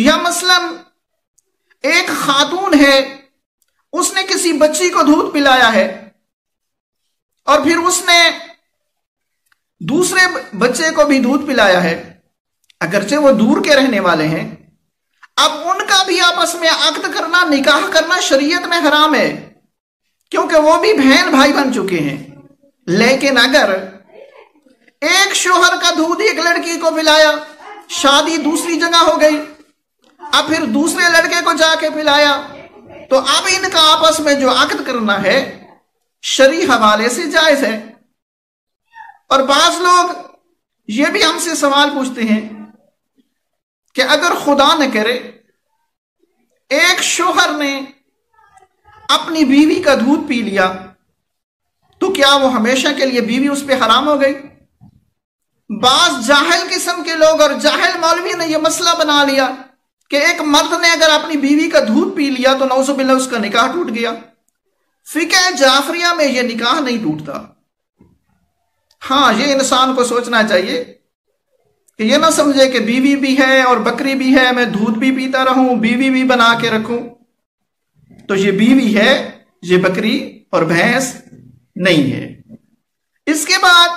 یا مثلاً ایک خاتون ہے، اس نے کسی بچی کو دودھ پلایا ہے اور پھر اس نے دوسرے بچے کو بھی دودھ پلایا ہے، اگرچہ وہ دور کے رہنے والے ہیں، اب ان کا بھی آپس میں عقد کرنا، نکاح کرنا شریعت میں حرام ہے، کیونکہ وہ بھی بہن بھائی بن چکے ہیں۔ لیکن اگر ایک شوہر کا دودھ ایک لڑکی کو پلایا، شادی دوسری جگہ ہو گئی، اب پھر دوسرے لڑکے کو جا کے پلایا، تو اب ان کا آپس میں جو عقد کرنا ہے شرعی حوالے سے جائز ہے۔ اور بعض لوگ یہ بھی ہم سے سوال پوچھتے ہیں کہ اگر خدا نہ کرے ایک شوہر نے اپنی بیوی کا دودھ پی لیا تو کیا وہ ہمیشہ کے لیے بیوی اس پہ حرام ہو گئی؟ بعض جاہل قسم کے لوگ اور جاہل مولوی نے یہ مسئلہ بنا لیا کہ ایک مرد نے اگر اپنی بیوی کا دودھ پی لیا تو نعوذ باللہ اس کا نکاح ٹوٹ گیا۔ فقہ جعفریہ میں یہ نکاح نہیں ٹوٹتا۔ ہاں، یہ انسان کو سوچنا چاہیے کہ یہ نہ سمجھے کہ بیوی بھی ہے اور بکری بھی ہے، میں دودھ بھی پیتا رہوں، بیوی بھی بنا کے رکھوں، تو یہ بیوی ہے، یہ بکری اور بھینس نہیں ہے۔ اس کے بعد